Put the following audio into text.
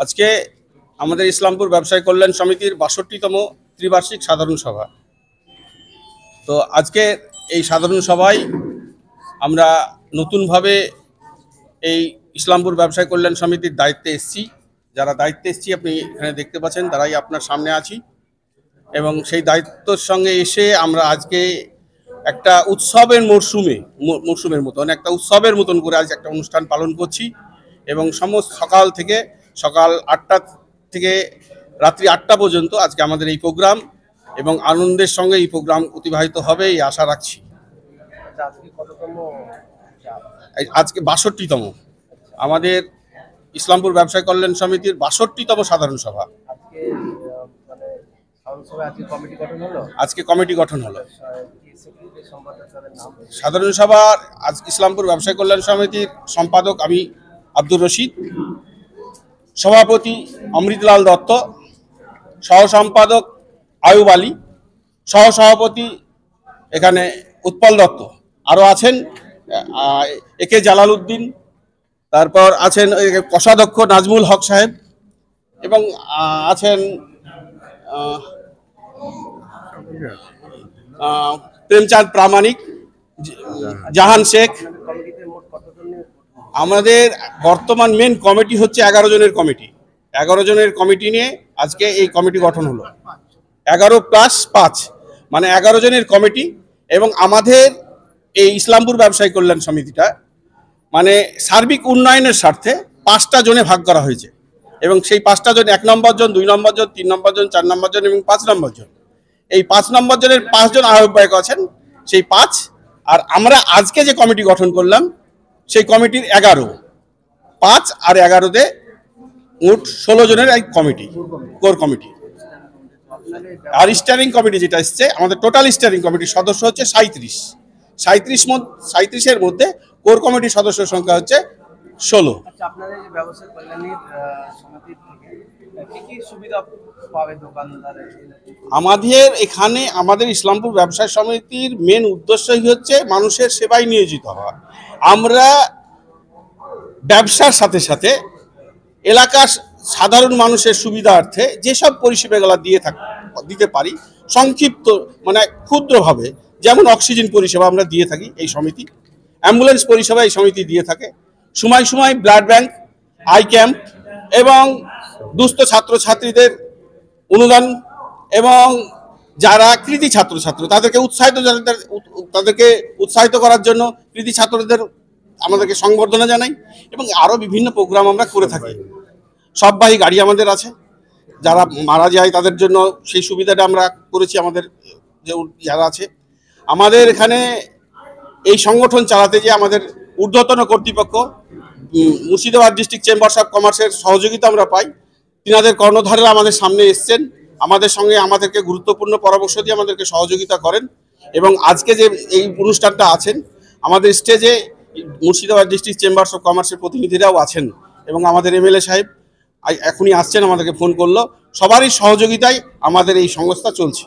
আজকে আমাদের ইসলামপুর ব্যবসায়ী কল্যাণ সমিতির ৬২তম ত্রিবার্ষিক সাধারণ সভা। তো আজকে এই সাধারণ সভায় আমরা নতুনভাবে এই ইসলামপুর ব্যবসায়ী কল্যাণ সমিতির দায়িত্বে এসেছি। যারা দায়িত্বে এসেছি আপনি এখানে দেখতে পাচ্ছেন, তারাই আপনার সামনে আছি। এবং সেই দায়িত্বের সঙ্গে এসে আমরা আজকে একটা উৎসবের মরশুমের মতন একটা উৎসবের মতন করে আজ একটা অনুষ্ঠান পালন করছি। এবং সকাল ৮টা থেকে রাত্রি 8টা পর্যন্ত আজকে আমাদের এই প্রোগ্রাম, এবং আনন্দের সঙ্গে এই প্রোগ্রাম অতিবাহিত হবে এই আশা রাখছি। আজকে ৬২তম আমাদের ইসলামপুর ব্যবসায়ী কল্যাণ সমিতির ৬২তম সাধারণ সভা। আজকে কমিটি গঠন হলো। সাধারণ সভার আজ ইসলামপুর ব্যবসায়ী কল্যাণ সমিতির সম্পাদক আমি আব্দুর রশিদ, সভাপতি অমৃতলাল দত্ত, সহ সম্পাদক আয়ুব আলী, সহসভাপতি এখানে উৎপল দত্ত, আরও আছেন একে জালাল উদ্দিন, তারপর আছেন কোষাধ্যক্ষ নাজমুল হক সাহেব, এবং আছেন প্রেমচাঁদ প্রামাণিক, জাহান শেখ। আমাদের বর্তমান মেন কমিটি হচ্ছে 11 জনের কমিটি। 11 জনের কমিটি নিয়ে আজকে এই কমিটি গঠন হলো। 11+5 মানে 11 জনের কমিটি। এবং আমাদের এই ইসলামপুর ব্যবসায়ী কল্যাণ সমিতিটা মানে সার্বিক উন্নয়নের স্বার্থে 5টা জনে ভাগ করা হয়েছে। এবং সেই 5টা জন 1 নম্বর জন, 2 নম্বর জন, 3 নম্বর জন, 4 নম্বর জন এবং 5 নম্বর জন। এই 5 নম্বর জনের 5 জন আহ্বায়ক আছেন, সেই 5। আর আমরা আজকে যে কমিটি গঠন করলাম সেই কমিটির 11, 5 আর 11তে মোট 16 জনের এই কমিটি, কোর কমিটি। আর স্টিয়ারিং কমিটি যেটা এসছে, আমাদের টোটাল স্টিয়ারিং কমিটির সদস্য হচ্ছে 37। মধ্যে কোর কমিটির সদস্যের সংখ্যা হচ্ছে 16। আমাদের এখানে আমাদের ইসলামপুর ব্যবসায়ী সমিতির মেন উদ্দেশ্যই হচ্ছে মানুষের সেবায় নিয়োজিত হওয়া। আমরা ব্যবসার সাথে সাথে এলাকার সাধারণ মানুষের সুবিধার্থে যেসব পরিষেবাগুলো দিতে পারি সংক্ষিপ্ত মানে ক্ষুদ্রভাবে, যেমন অক্সিজেন পরিষেবা আমরা দিয়ে থাকি এই সমিতি, অ্যাম্বুলেন্স পরিষেবা এই সমিতি দিয়ে থাকে, সময় সময় ব্লাড ব্যাংক, আই ক্যাম্প এবং দুস্থ ছাত্রছাত্রীদের অনুদান, এবং যারা কৃতি ছাত্র তাদেরকে উৎসাহিত করার জন্য কৃতি ছাত্রদের আমাদেরকে সংবর্ধনা জানাই। এবং আরও বিভিন্ন প্রোগ্রাম আমরা করে থাকি। সববাহী গাড়ি আমাদের আছে, যারা মারা যায় তাদের জন্য সেই সুবিধাটা আমরা করেছি। আমাদের যে যারা আছে আমাদের এখানে এই সংগঠন চালাতে, যে আমাদের ঊর্ধ্বতন কর্তৃপক্ষ মুর্শিদাবাদ ডিস্ট্রিক্ট চেম্বার্স অফ কমার্সের সহযোগিতা আমরা পাই। তিনাদের কর্ণধারেরা আমাদের সামনে এসছেন, আমাদের সঙ্গে আমাদেরকে গুরুত্বপূর্ণ পরামর্শ দিয়ে আমাদেরকে সহযোগিতা করেন। এবং আজকে যে এই অনুষ্ঠানটা আছেন, আমাদের স্টেজে মুর্শিদাবাদ ডিস্ট্রিক্ট চেম্বার্স অফ কমার্সের প্রতিনিধিরাও আছেন, এবং আমাদের এমএলএ সাহেব এখনই আসছেন, আমাদেরকে ফোন করলো। সবারই সহযোগিতায় আমাদের এই সংস্থা চলছে।